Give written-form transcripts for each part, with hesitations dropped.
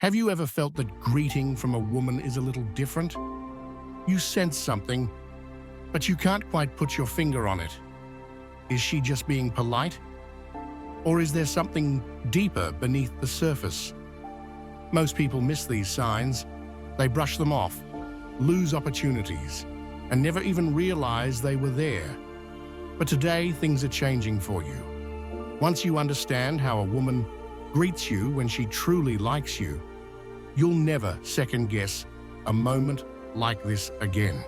Have you ever felt that greeting from a woman is a little different? You sense something, but you can't quite put your finger on it. Is she just being polite? Or is there something deeper beneath the surface? Most people miss these signs. They brush them off, lose opportunities, and never even realize they were there. But today, things are changing for you. Once you understand how a woman greets you when she truly likes you, you'll never second-guess a moment like this again.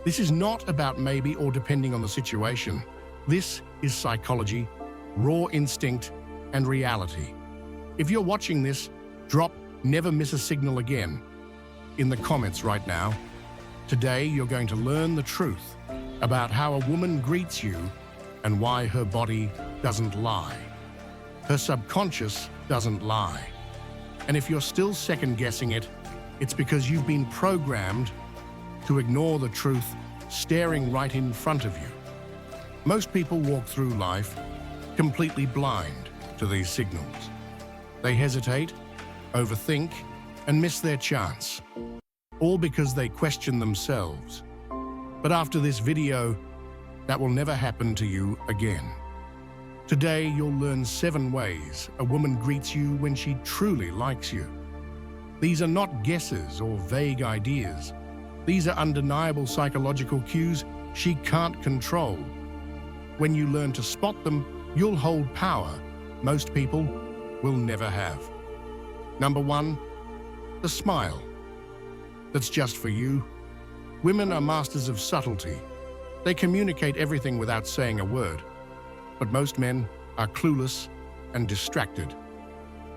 This is not about maybe or depending on the situation. This is psychology, raw instinct, and reality. If you're watching this, drop "Never miss a signal again" in the comments right now. Today, you're going to learn the truth about how a woman greets you and why her body doesn't lie. Her subconscious doesn't lie. And if you're still second-guessing it, it's because you've been programmed to ignore the truth staring right in front of you. Most people walk through life completely blind to these signals. They hesitate, overthink, and miss their chance, all because they question themselves. But after this video, that will never happen to you again. Today, you'll learn 7 ways a woman greets you when she truly likes you. These are not guesses or vague ideas. These are undeniable psychological cues she can't control. When you learn to spot them, you'll hold power most people will never have. Number 1, the smile. That's just for you. Women are masters of subtlety. They communicate everything without saying a word. But most men are clueless and distracted.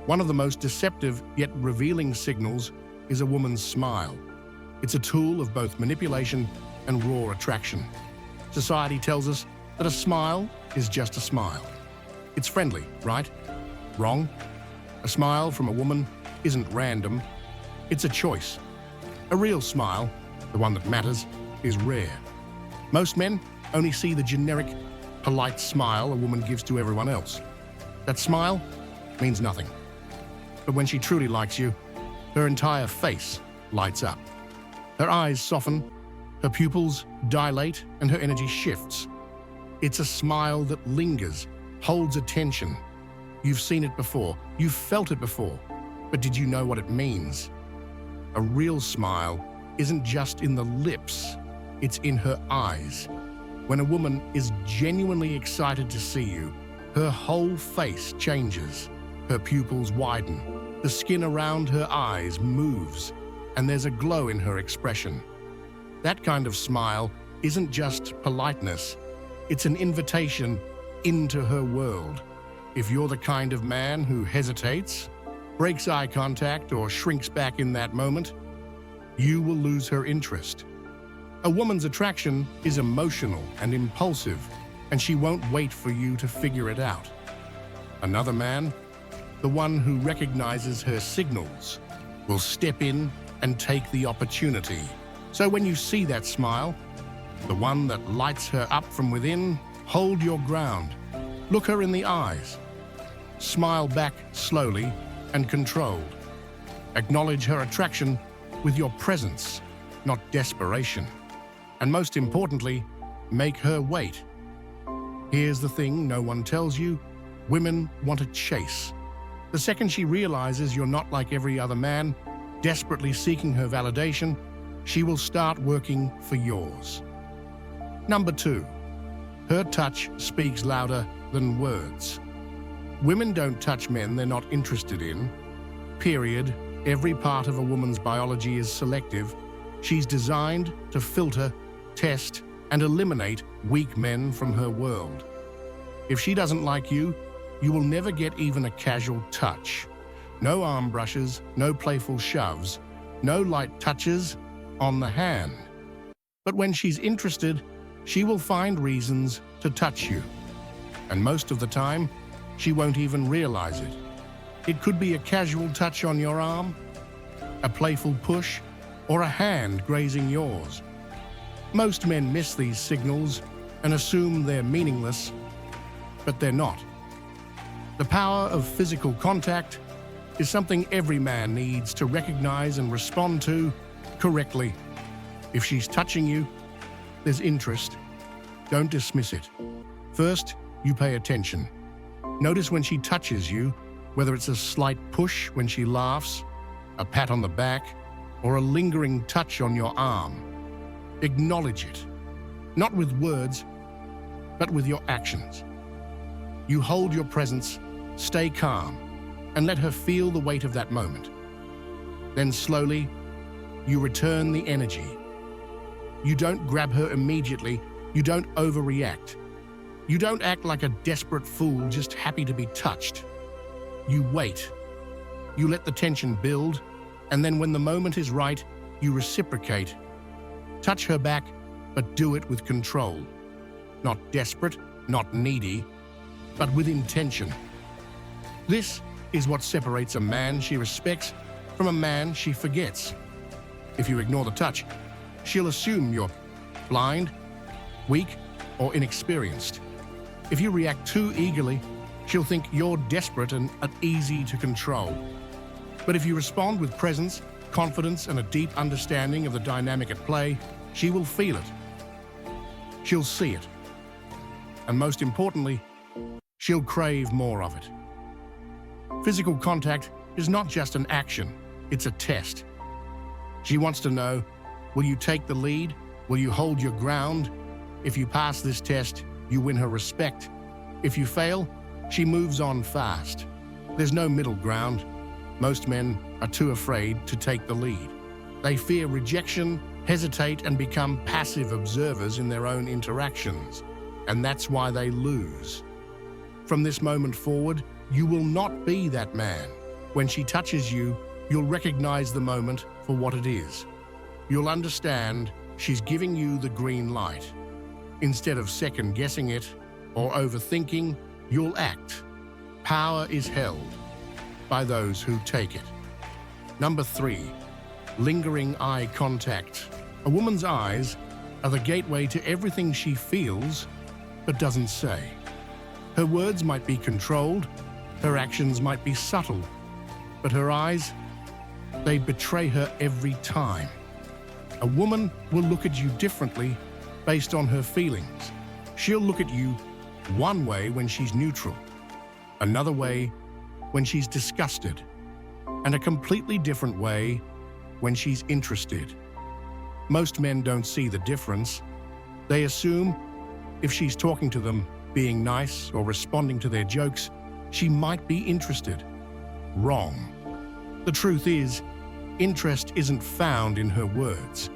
One of the most deceptive yet revealing signals is a woman's smile. It's a tool of both manipulation and raw attraction. Society tells us that a smile is just a smile. It's friendly, right? Wrong. A smile from a woman isn't random. It's a choice. A real smile, the one that matters, is rare. Most men only see the generic, polite smile a woman gives to everyone else. That smile means nothing. But when she truly likes you, her entire face lights up. Her eyes soften, her pupils dilate, and her energy shifts. It's a smile that lingers, holds attention. You've seen it before, you've felt it before, but did you know what it means? A real smile isn't just in the lips, it's in her eyes. When a woman is genuinely excited to see you, her whole face changes. Her pupils widen, the skin around her eyes moves, and there's a glow in her expression. That kind of smile isn't just politeness, it's an invitation into her world. If you're the kind of man who hesitates, breaks eye contact, or shrinks back in that moment, you will lose her interest. A woman's attraction is emotional and impulsive, and she won't wait for you to figure it out. Another man, the one who recognizes her signals, will step in and take the opportunity. So when you see that smile, the one that lights her up from within, hold your ground. Look her in the eyes. Smile back slowly and controlled. Acknowledge her attraction with your presence, not desperation. And most importantly, make her wait. Here's the thing no one tells you: women want to chase. The second she realizes you're not like every other man, desperately seeking her validation, she will start working for yours. Number 2, her touch speaks louder than words. Women don't touch men they're not interested in. Period. Every part of a woman's biology is selective. She's designed to filter, test, and eliminate weak men from her world. If she doesn't like you, you will never get even a casual touch. No arm brushes, no playful shoves, no light touches on the hand. But when she's interested, she will find reasons to touch you. And most of the time, she won't even realize it. It could be a casual touch on your arm, a playful push, or a hand grazing yours. Most men miss these signals and assume they're meaningless, but they're not. The power of physical contact is something every man needs to recognize and respond to correctly. If she's touching you, there's interest. Don't dismiss it. First, you pay attention. Notice when she touches you, whether it's a slight push when she laughs, a pat on the back, or a lingering touch on your arm. Acknowledge it, not with words, but with your actions. You hold your presence, stay calm, and let her feel the weight of that moment. Then slowly, you return the energy. You don't grab her immediately, you don't overreact. You don't act like a desperate fool just happy to be touched. You wait. You let the tension build, and then when the moment is right, you reciprocate. Touch her back, but do it with control. Not desperate, not needy, but with intention. This is what separates a man she respects from a man she forgets. If you ignore the touch, she'll assume you're blind, weak, or inexperienced. If you react too eagerly, she'll think you're desperate and easy to control. But if you respond with presence, confidence, and a deep understanding of the dynamic at play, she will feel it. She'll see it. And most importantly, she'll crave more of it. Physical contact is not just an action, it's a test. She wants to know, will you take the lead? Will you hold your ground? If you pass this test, you win her respect. If you fail, she moves on fast. There's no middle ground. Most men are too afraid to take the lead. They fear rejection, hesitate, and become passive observers in their own interactions. And that's why they lose. From this moment forward, you will not be that man. When she touches you, you'll recognize the moment for what it is. You'll understand she's giving you the green light. Instead of second-guessing it or overthinking, you'll act. Power is held by those who take it. Number 3, lingering eye contact. A woman's eyes are the gateway to everything she feels but doesn't say. Her words might be controlled, her actions might be subtle, but her eyes, they betray her every time. A woman will look at you differently based on her feelings. She'll look at you one way when she's neutral, another way when she's disgusted, and a completely different way when she's interested. Most men don't see the difference. They assume if she's talking to them, being nice or responding to their jokes, she might be interested. Wrong. The truth is, interest isn't found in her words.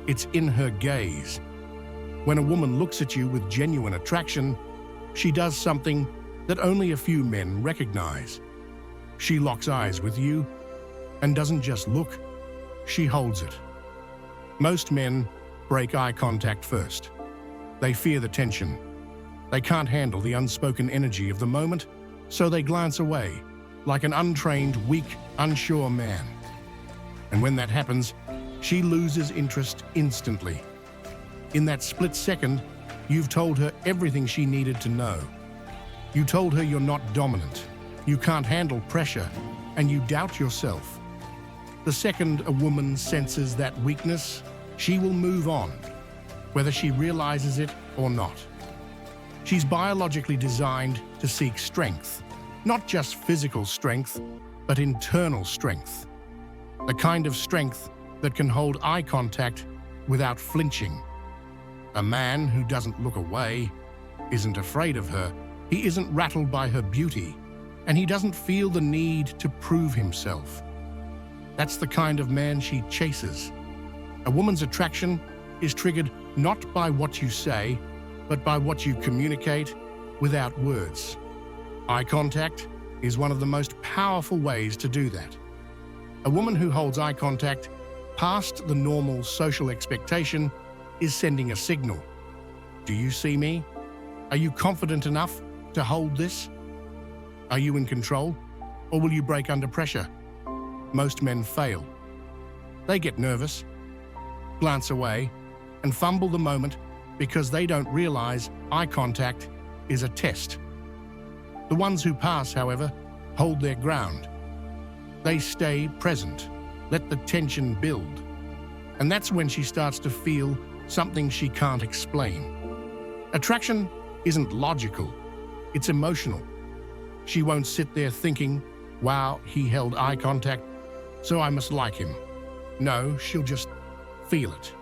It's in her gaze. When a woman looks at you with genuine attraction, she does something that only a few men recognize. She locks eyes with you and doesn't just look, she holds it. Most men break eye contact first. They fear the tension. They can't handle the unspoken energy of the moment, so they glance away, like an untrained, weak, unsure man. And when that happens, she loses interest instantly. In that split second, you've told her everything she needed to know. You told her you're not dominant, you can't handle pressure, and you doubt yourself. The second a woman senses that weakness, she will move on, whether she realizes it or not. She's biologically designed to seek strength, not just physical strength, but internal strength. The kind of strength that can hold eye contact without flinching. A man who doesn't look away isn't afraid of her, he isn't rattled by her beauty, and he doesn't feel the need to prove himself. That's the kind of man she chases. A woman's attraction is triggered not by what you say, but by what you communicate without words. Eye contact is one of the most powerful ways to do that. A woman who holds eye contact past the normal social expectation is sending a signal. Do you see me? Are you confident enough to hold this? Are you in control? Or will you break under pressure? Most men fail. They get nervous, glance away, and fumble the moment because they don't realize eye contact is a test. The ones who pass, however, hold their ground. They stay present. Let the tension build. And that's when she starts to feel something she can't explain. Attraction isn't logical, it's emotional. She won't sit there thinking, wow, he held eye contact, so I must like him. No, she'll just feel it.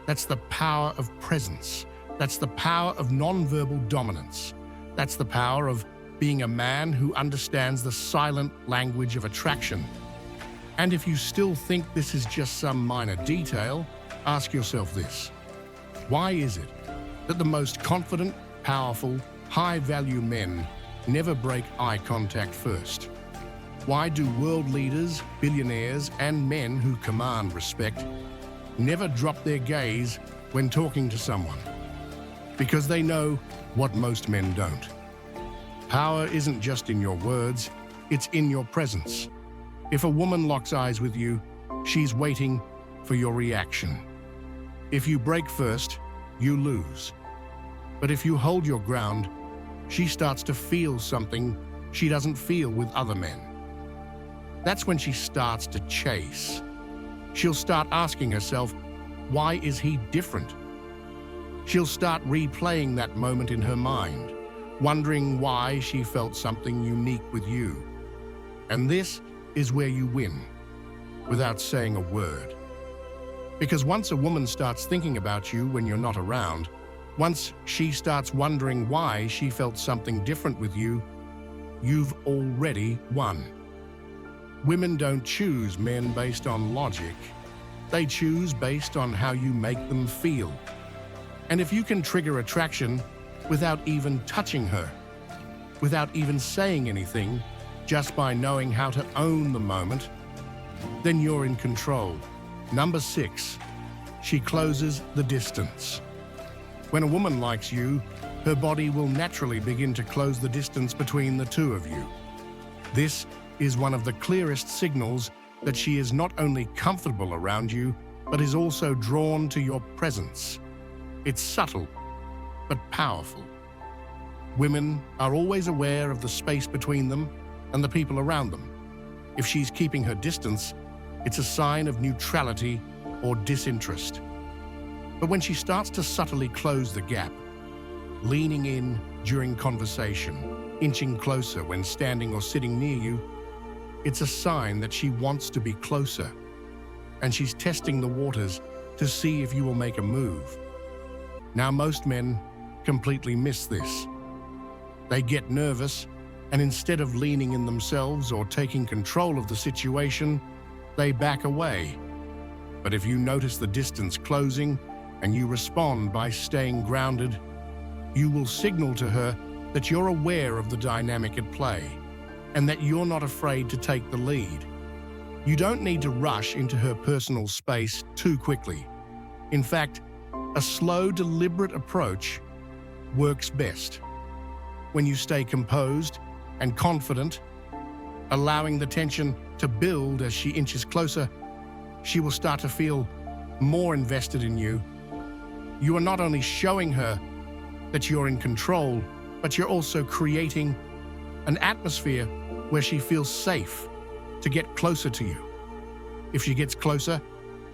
That's the power of presence. That's the power of nonverbal dominance. That's the power of being a man who understands the silent language of attraction. And if you still think this is just some minor detail, ask yourself this. Why is it that the most confident, powerful, high-value men never break eye contact first? Why do world leaders, billionaires, and men who command respect never drop their gaze when talking to someone? Because they know what most men don't. Power isn't just in your words, it's in your presence. If a woman locks eyes with you, she's waiting for your reaction. If you break first, you lose. But if you hold your ground, she starts to feel something she doesn't feel with other men. That's when she starts to chase. She'll start asking herself, why is he different? She'll start replaying that moment in her mind, wondering why she felt something unique with you. And this is where you win, without saying a word. Because once a woman starts thinking about you when you're not around, once she starts wondering why she felt something different with you, you've already won. Women don't choose men based on logic. They choose based on how you make them feel. And if you can trigger attraction without even touching her, without even saying anything, just by knowing how to own the moment, then you're in control. Number 6, she closes the distance. When a woman likes you, her body will naturally begin to close the distance between the two of you. This is one of the clearest signals that she is not only comfortable around you, but is also drawn to your presence. It's subtle, but powerful. Women are always aware of the space between them and the people around them. If she's keeping her distance, it's a sign of neutrality or disinterest. But when she starts to subtly close the gap, leaning in during conversation, inching closer when standing or sitting near you, it's a sign that she wants to be closer, and she's testing the waters to see if you will make a move. Now, most men completely miss this. They get nervous, and instead of leaning in themselves or taking control of the situation, they back away. But if you notice the distance closing and you respond by staying grounded, you will signal to her that you're aware of the dynamic at play and that you're not afraid to take the lead. You don't need to rush into her personal space too quickly. In fact, a slow, deliberate approach works best. When you stay composed and confident, allowing the tension to build as she inches closer, she will start to feel more invested in you. You are not only showing her that you're in control, but you're also creating an atmosphere where she feels safe to get closer to you. If she gets closer,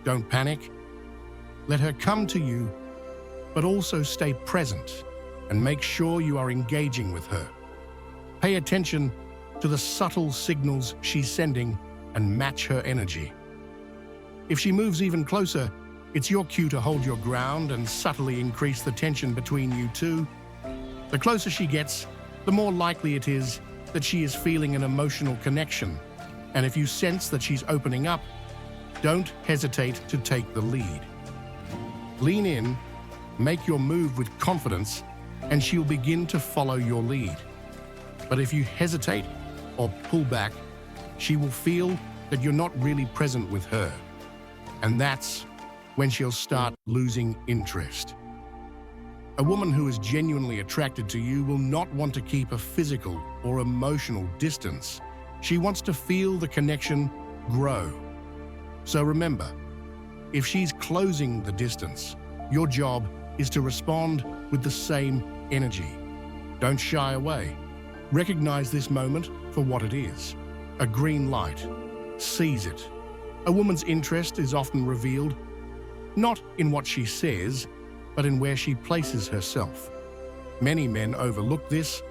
don't panic. Let her come to you, but also stay present and make sure you are engaging with her. Pay attention to the subtle signals she's sending and match her energy. If she moves even closer, it's your cue to hold your ground and subtly increase the tension between you two. The closer she gets, the more likely it is that she is feeling an emotional connection. And if you sense that she's opening up, don't hesitate to take the lead. Lean in, make your move with confidence, and she'll begin to follow your lead. But if you hesitate or pull back, she will feel that you're not really present with her. And that's when she'll start losing interest. A woman who is genuinely attracted to you will not want to keep a physical or emotional distance. She wants to feel the connection grow. So remember, if she's closing the distance, your job is to respond with the same energy. Don't shy away. Recognize this moment for what it is, a green light. sees it. A woman's interest is often revealed not in what she says, but in where she places herself. Many men overlook this,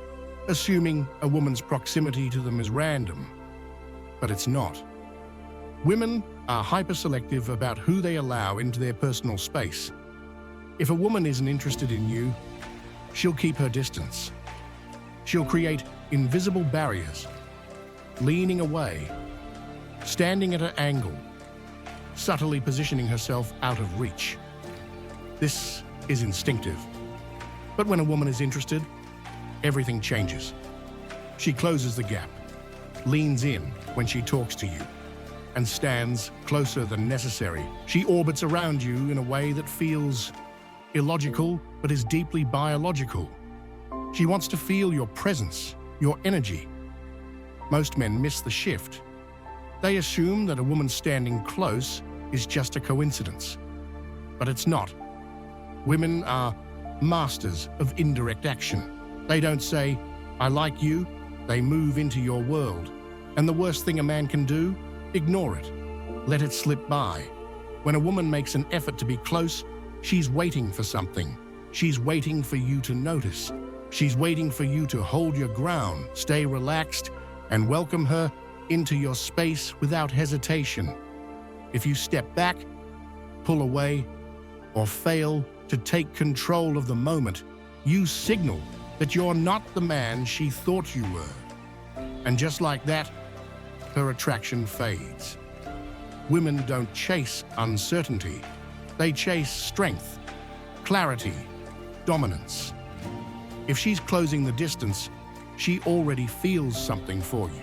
assuming a woman's proximity to them is random. But it's not. Women are hyper-selective about who they allow into their personal space. If a woman isn't interested in you, she'll keep her distance. She'll create invisible barriers, leaning away, standing at an angle, subtly positioning herself out of reach. This is instinctive. But when a woman is interested, everything changes. She closes the gap, leans in when she talks to you, and stands closer than necessary. She orbits around you in a way that feels illogical, but is deeply biological. She wants to feel your presence, your energy. Most men miss the shift. They assume that a woman standing close is just a coincidence. But it's not. Women are masters of indirect action. They don't say, "I like you," they move into your world. And the worst thing a man can do? Ignore it. Let it slip by. When a woman makes an effort to be close, she's waiting for something. She's waiting for you to notice. She's waiting for you to hold your ground, stay relaxed, and welcome her into your space without hesitation. If you step back, pull away, or fail to take control of the moment, you signal that you're not the man she thought you were. And just like that, her attraction fades. Women don't chase uncertainty. They chase strength, clarity, dominance. If she's closing the distance, she already feels something for you.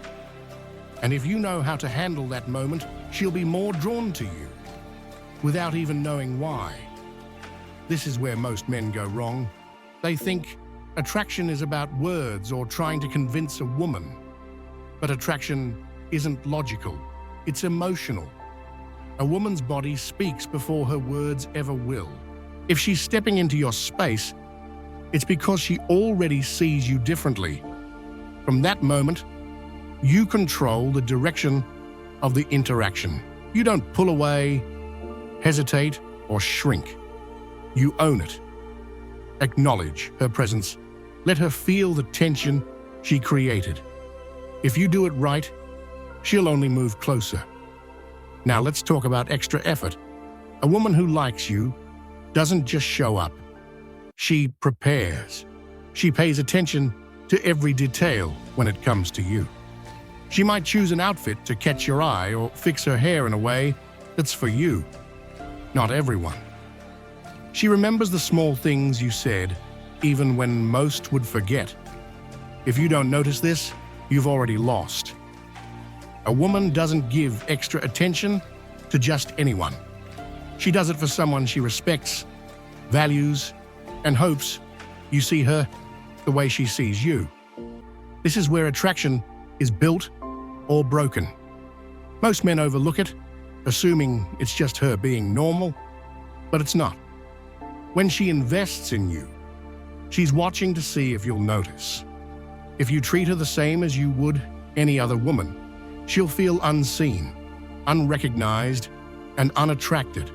And if you know how to handle that moment, she'll be more drawn to you, without even knowing why. This is where most men go wrong. They think attraction is about words or trying to convince a woman. But attraction isn't logical, it's emotional. A woman's body speaks before her words ever will. If she's stepping into your space, it's because she already sees you differently. From that moment, you control the direction of the interaction. You don't pull away, hesitate, or shrink. You own it. Acknowledge her presence. Let her feel the tension she created. If you do it right, she'll only move closer. Now let's talk about extra effort. A woman who likes you doesn't just show up. She prepares. She pays attention to every detail when it comes to you. She might choose an outfit to catch your eye or fix her hair in a way that's for you, not everyone. She remembers the small things you said, even when most would forget. If you don't notice this, you've already lost. A woman doesn't give extra attention to just anyone. She does it for someone she respects, values, and hopes you see her the way she sees you. This is where attraction is built or broken. Most men overlook it, assuming it's just her being normal, but it's not. When she invests in you, she's watching to see if you'll notice. If you treat her the same as you would any other woman, she'll feel unseen, unrecognized, and unattracted.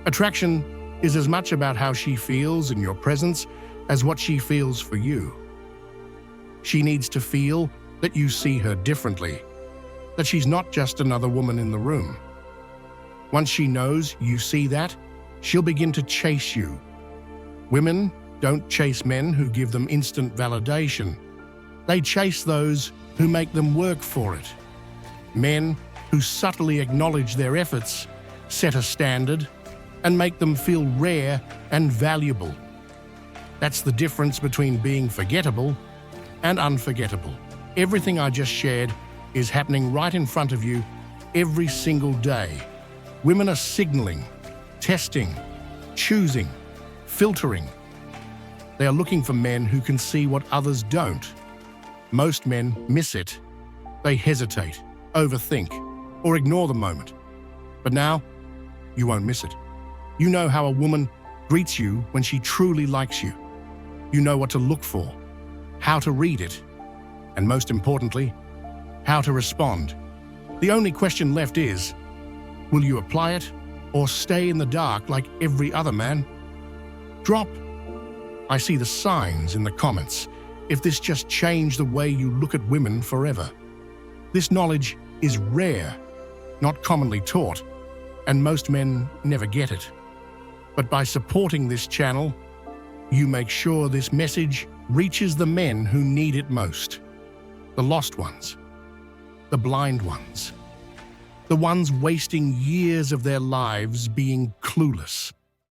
Attraction is as much about how she feels in your presence as what she feels for you. She needs to feel that you see her differently, that she's not just another woman in the room. Once she knows you see that, she'll begin to chase you. Women don't chase men who give them instant validation. They chase those who make them work for it. Men who subtly acknowledge their efforts, set a standard, and make them feel rare and valuable. That's the difference between being forgettable and unforgettable. Everything I just shared is happening right in front of you every single day. Women are signaling, testing, choosing, filtering. They are looking for men who can see what others don't. Most men miss it. They hesitate, overthink, or ignore the moment. But now, you won't miss it. You know how a woman greets you when she truly likes you. You know what to look for, how to read it, and most importantly, how to respond. The only question left is, will you apply it or stay in the dark like every other man? Drop "I see the signs" in the comments if this just changed the way you look at women forever. This knowledge is rare, not commonly taught, and most men never get it. But by supporting this channel, you make sure this message reaches the men who need it most. The lost ones, the blind ones, the ones wasting years of their lives being clueless.